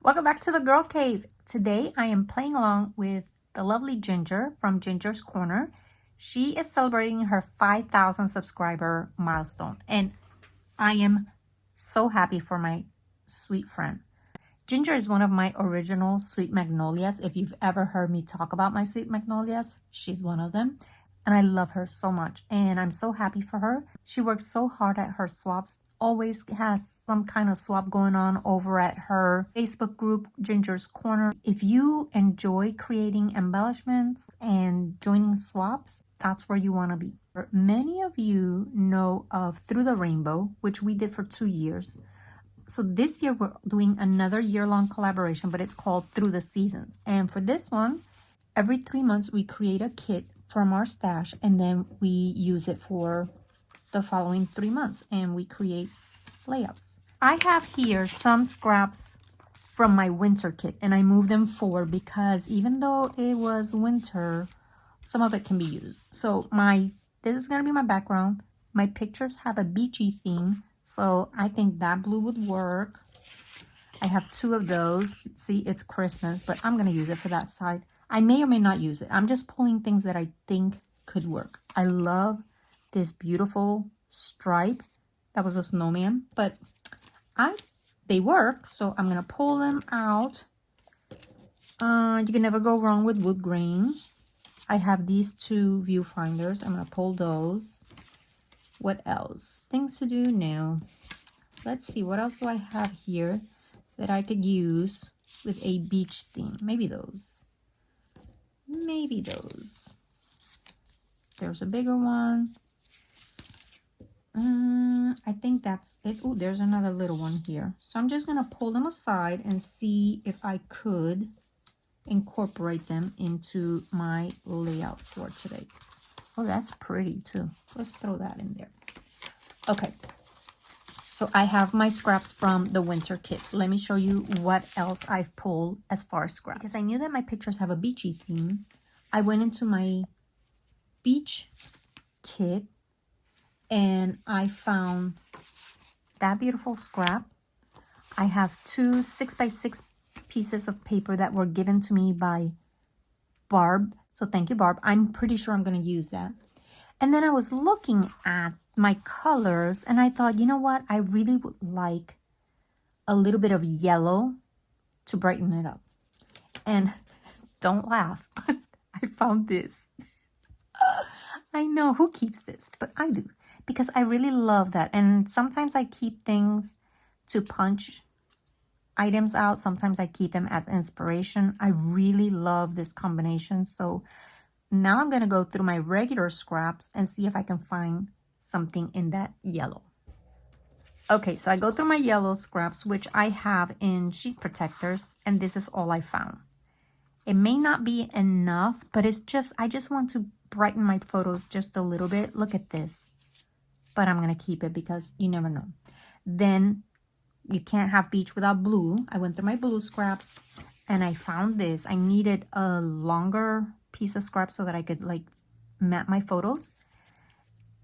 Welcome back to the Girl Cave. Today I am playing along with the lovely Ginger from Ginger's Corner. She is celebrating her 5,000 subscriber milestone and I am so happy for my sweet friend. Ginger is one of my original Sweet Magnolias. If you've ever heard me talk about my Sweet Magnolias, she's one of them. And I love her so much and I'm so happy for her. She works so hard at her swaps, always has some kind of swap going on over at her Facebook group, Ginger's Corner. If you enjoy creating embellishments and joining swaps, that's where you want to be. Many of you know of Through the Rainbow, which we did for 2 years. So this year we're doing another year-long collaboration, but it's called Through the Seasons. And for this one, every 3 months we create a kit from our stash and then we use it for the following 3 months and we create layouts. I have here some scraps from my winter kit and I moved them forward because even though it was winter, some of it can be used. So this is going to be my background. My pictures have a beachy theme, so I think that blue would work. I have 2 of those. See, it's Christmas, but I'm going to use it for that side. I may or may not use it. I'm just pulling things that I think could work. I love this beautiful stripe. That was a snowman, but they work, so I'm gonna pull them out. You can never go wrong with wood grain. I have these 2 viewfinders. I'm gonna pull those. What else? Things to do now. Let's see, what else do I have here that I could use with a beach theme? Maybe those. Maybe those. There's a bigger one. I think that's it. Oh, there's another little one here. So I'm just gonna pull them aside and see if I could incorporate them into my layout for today. Oh, that's pretty too. Let's throw that in there. Okay. So I have my scraps from the winter kit. Let me show you what else I've pulled as far as scraps. Because I knew that my pictures have a beachy theme, I went into my beach kit and I found that beautiful scrap. I have 2 6x6 pieces of paper that were given to me by Barb. So thank you, Barb. I'm pretty sure I'm going to use that. And then I was looking at my colors and I thought, you know what? I really would like a little bit of yellow to brighten it up. And don't laugh, but I found this. I know, who keeps this? But I do, because I really love that. And sometimes I keep things to punch items out. Sometimes I keep them as inspiration. I really love this combination. So now I'm going to go through my regular scraps and see if I can find something in that yellow. Okay, so I go through my yellow scraps, which I have in sheet protectors, and this is all I found. It may not be enough, but I just want to brighten my photos just a little bit. Look at this. But I'm going to keep it because you never know. Then you can't have beach without blue. I went through my blue scraps and I found this. I needed a longer piece of scrap so that I could like map my photos.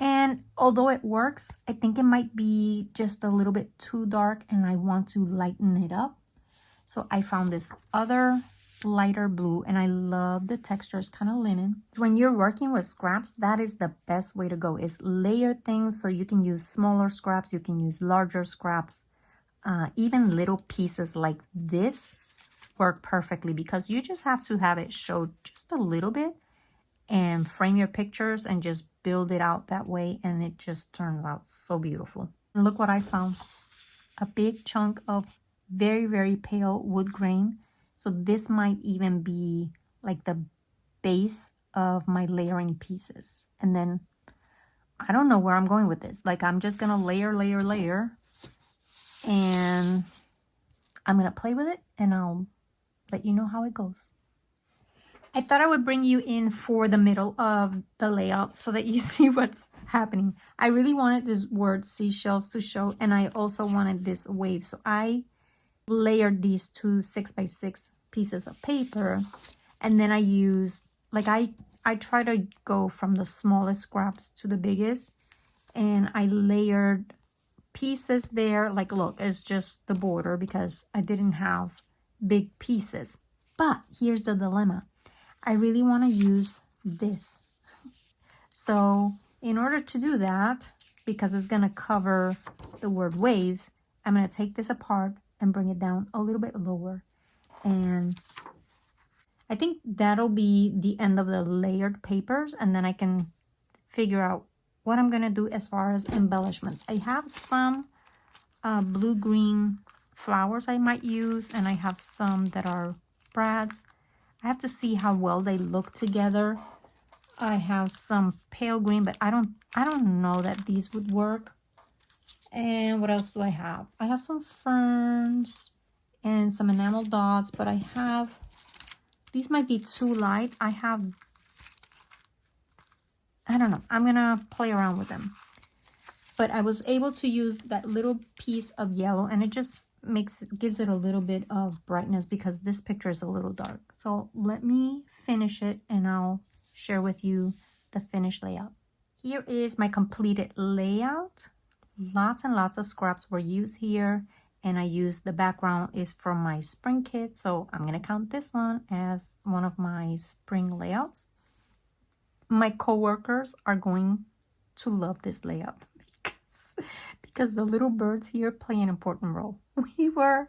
And although it works, I think it might be just a little bit too dark and I want to lighten it up. So I found this other lighter blue and I love the texture. It's kind of linen. When you're working with scraps, that is the best way to go, is layer things. So you can use smaller scraps, you can use larger scraps. Even little pieces like this work perfectly because you just have to have it show just a little bit and frame your pictures and just build it out that way, and it just turns out so beautiful. And look what I found. A big chunk of very, very pale wood grain. So this might even be like the base of my layering pieces. And then I don't know where I'm going with this. Like I'm just going to layer, layer, layer. And I'm going to play with it and I'll let you know how it goes. I thought I would bring you in for the middle of the layout so that you see what's happening. I really wanted this word seashells to show, and I also wanted this wave. So I layered these 2 6x6 pieces of paper, and then I used, like I try to go from the smallest scraps to the biggest, and I layered pieces there. Like look, it's just the border because I didn't have big pieces. But here's the dilemma. I really want to use this. So in order to do that, because it's going to cover the word waves, I'm going to take this apart and bring it down a little bit lower. And I think that'll be the end of the layered papers, and then I can figure out what I'm going to do as far as embellishments. I have some blue-green flowers I might use, and I have some that are brads. I have to see how well they look together. I have some pale green, but I don't know that these would work. And what else do I have? I have some ferns and some enamel dots, but I have, these might be too light. I don't know. I'm gonna play around with them. But I was able to use that little piece of yellow, and it just gives it a little bit of brightness because this picture is a little dark. So let me finish it and I'll share with you the finished layout. Here is my completed layout. Lots and lots of scraps were used here, and I used the background is from my spring kit, so I'm gonna count this one as one of my spring layouts. My coworkers are going to love this layout because the little birds here play an important role. We were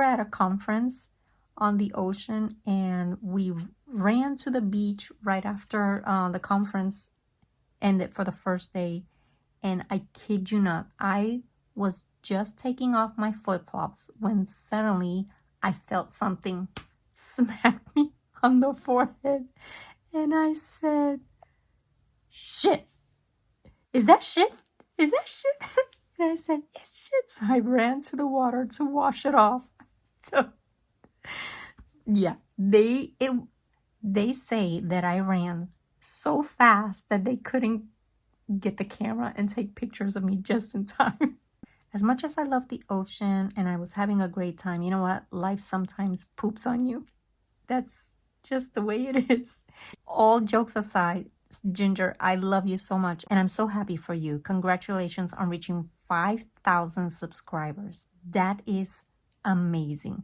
at a conference on the ocean, and we ran to the beach right after the conference ended for the first day. And I kid you not, I was just taking off my flip-flops when suddenly I felt something smack me on the forehead. And I said, shit, is that shit? Is that shit? And I said, it's shit. So I ran to the water to wash it off. So yeah, they say that I ran so fast that they couldn't get the camera and take pictures of me just in time. As much as I love the ocean and I was having a great time, you know what? Life sometimes poops on you. That's just the way it is. All jokes aside, Ginger, I love you so much, and I'm so happy for you. Congratulations on reaching 5,000 subscribers. That is amazing.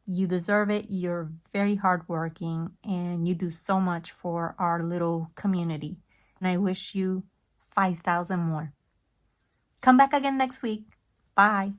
You deserve it. You're very hardworking, and you do so much for our little community. And I wish you 5,000 more. Come back again next week. Bye.